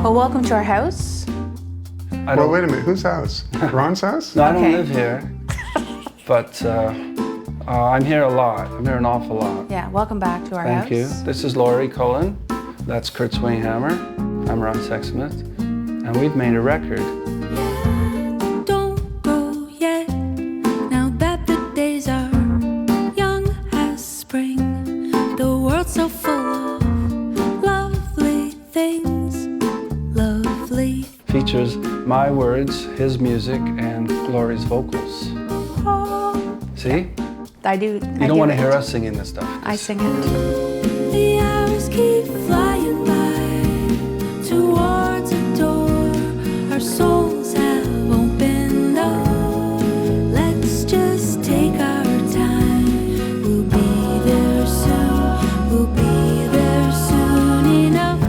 Well, welcome to our house. Well, wait a minute, whose house? Ron's house? No, I don't live here, but I'm here a lot. I'm here an awful lot. Yeah, welcome back to our house. Thank you. This is Lori Cullen. That's Kurt Swinghammer. I'm Ron Sexsmith. And we've made a record. Don't go yet, now that the days are young as spring. The world's so full of lovely things, lovely. Features my words, his music, and Lori's vocals. See? I do. You don't want to hear us singing this stuff. I sing it. The hours keep flying by towards a door our souls have opened up. Let's just take our time. We'll be there soon. We'll be there soon enough.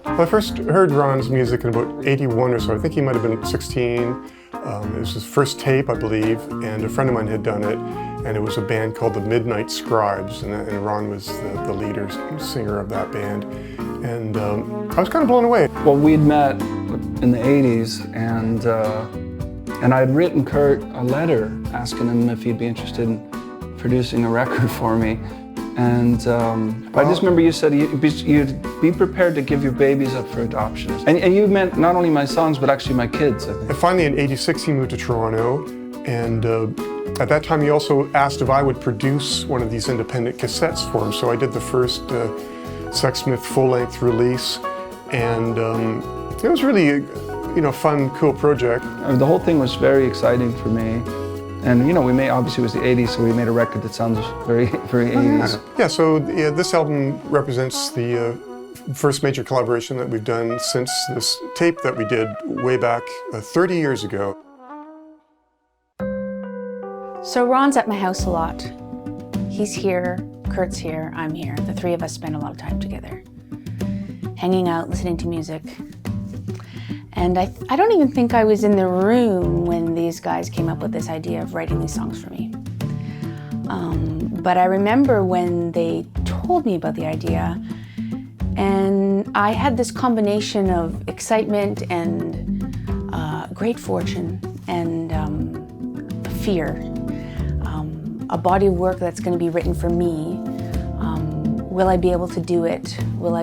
Well, I first heard Ron's music in about 81 or so. I think he might have been 16. It was his first tape, I believe, and a friend of mine had done it, and it was a band called the Midnight Scribes, and Ron was the leader, singer of that band, and I was kind of blown away. Well, we'd met in the 80s, and I had written Kurt a letter asking him if he'd be interested in producing a record for me. And I just remember you said you'd be prepared to give your babies up for adoption. And you meant not only my songs, but actually my kids, I think. And finally, in '86, he moved to Toronto, and at that time, he also asked if I would produce one of these independent cassettes for him. So I did the first Sexsmith full-length release, and it was really a fun, cool project. The whole thing was very exciting for me. And obviously it was the 80s, so we made a record that sounds very, very 80s. Yeah, so this album represents the first major collaboration that we've done since this tape that we did way back 30 years ago. So Ron's at my house a lot. He's here, Kurt's here, I'm here. The three of us spend a lot of time together, hanging out, listening to music. And I don't even think I was in the room when these guys came up with this idea of writing these songs for me. But I remember when they told me about the idea, and I had this combination of excitement and great fortune and fear. A body of work that's going to be written for me. Will I be able to do it? Will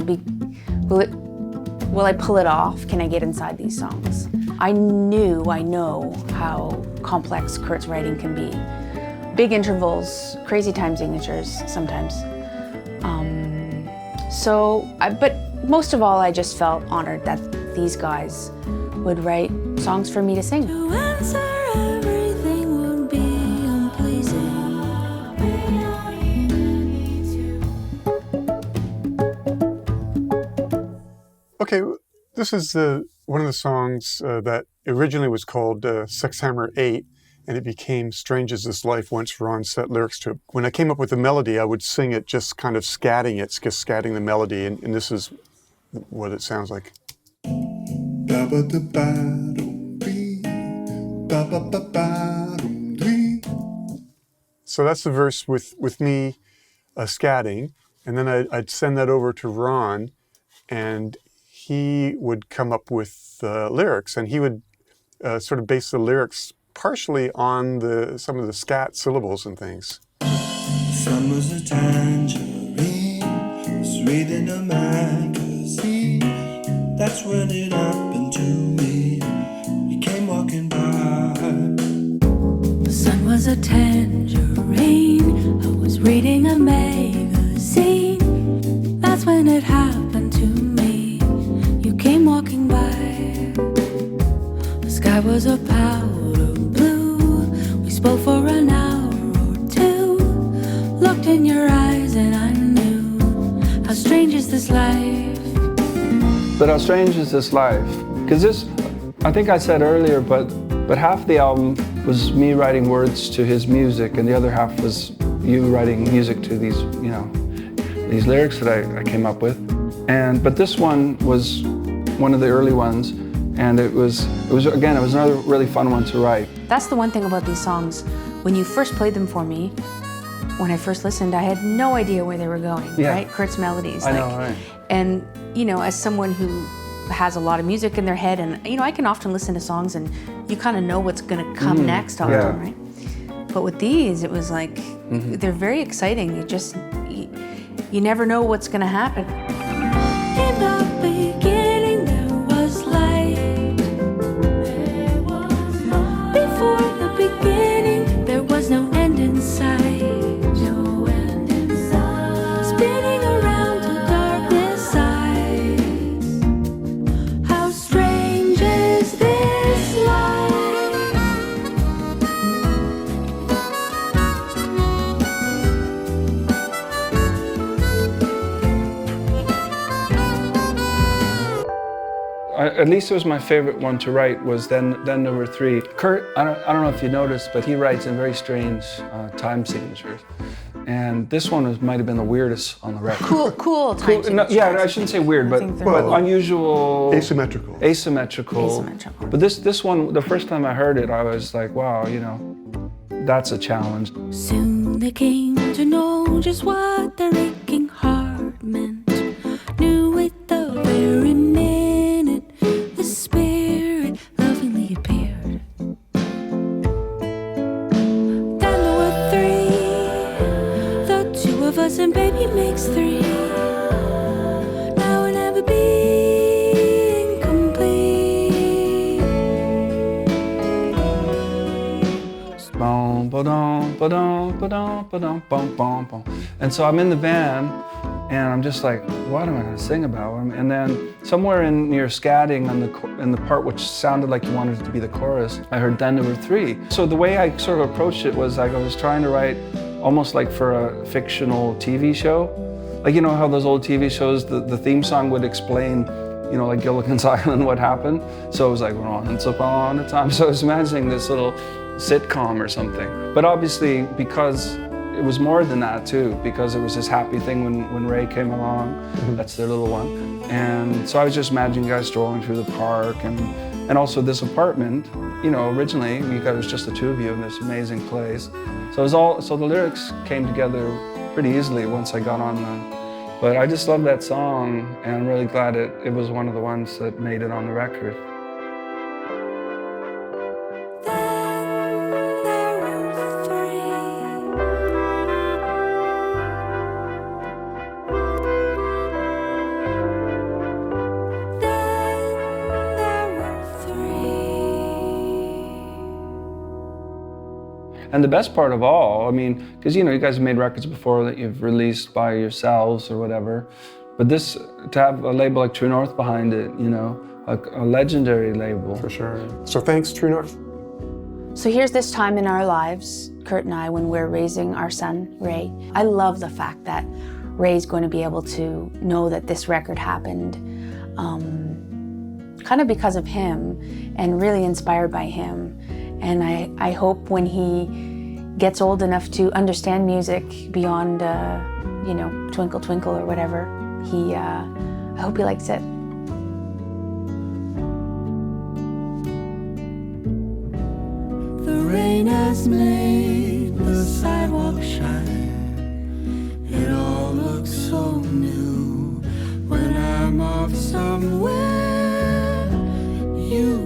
I pull it off? Can I get inside these songs? I know how complex Kurt's writing can be. Big intervals, crazy time signatures sometimes. But most of all, I just felt honored that these guys would write songs for me to sing. To answer everything would be unpleasing. Okay, this is one of the songs that originally was called Sexshammer 8, and it became Strange as This Life once Ron set lyrics to it. When I came up with the melody, I would sing it just kind of scatting it, just scatting the melody, and this is what it sounds like. So that's the verse with me scatting, and then I'd send that over to Ron, and he would come up with lyrics, and he would sort of base the lyrics partially on some of the scat syllables and things. The sun was a tangerine, was reading a magazine. That's when it happened to me. You came walking by. The sun was a tangerine, I was reading a magazine. That's when it happened to me. You came walking by. The sky was a powder blue. We spoke for an hour or two. Looked in your eyes and I knew. How strange is this life? But how strange is this life? Because I think I said earlier, but half the album was me writing words to his music, and the other half was you writing music to these lyrics that I came up with. But this one was one of the early ones, and it was another really fun one to write. That's the one thing about these songs. When you first played them for me, when I first listened, I had no idea where they were going, Yeah. right? Kurt's melodies. I know, right. And, you know, as someone who has a lot of music in their head, and, you know, I can often listen to songs and you kind of know what's going to come next on them, right? But with these, it was like, they're very exciting. You never know what's going to happen. In the beginning there was light. Before the beginning there was no end in sight. Spinning around to darkness eyes. How strange is this life? At least it was my favorite one to write was then number 3. Kurt, I don't know if you noticed, but he writes in very strange time signatures. And this one might have been the weirdest on the record. Cool time signature. Yeah, I shouldn't say weird, but unusual. Asymmetrical. Asymmetrical. But this one, the first time I heard it, I was like, wow, you know, that's a challenge. Soon they came to know just what their aching heart meant. Knew it the very minute the spirit lovingly appeared. Then there were 3, the 2 of us and baby makes 3. Now we'll never be incomplete. Boom, ba-dum, ba-dum, ba-dum, ba-dum, bum, bum, bum. And so I'm in the van, and I'm just like, what am I going to sing about? And then somewhere near scatting in the part which sounded like you wanted it to be the chorus, I heard then number 3. So the way I sort of approached it was like I was trying to write almost like for a fictional TV show. Like, you know how those old TV shows, the theme song would explain, you know, like Gilligan's Island, what happened. So it was like, once upon a time. So I was imagining this little sitcom or something. But obviously, because it was more than that too, because it was this happy thing when Ray came along. That's their little one. And so I was just imagining guys strolling through the park and also this apartment. You know, originally you guys was just the 2 of you in this amazing place. So it was so the lyrics came together pretty easily once I got on them. But I just love that song, and I'm really glad it was one of the ones that made it on the record. And the best part of all, I mean, because you know, you guys have made records before that you've released by yourselves or whatever, but this, to have a label like True North behind it, you know, a legendary label. For sure. So thanks, True North. So here's this time in our lives, Kurt and I, when we're raising our son, Ray. I love the fact that Ray's going to be able to know that this record happened kind of because of him and really inspired by him. And I hope when he gets old enough to understand music beyond, you know, Twinkle Twinkle or whatever, I hope he likes it. The rain has made the sidewalk shine. It all looks so new when I'm off somewhere. You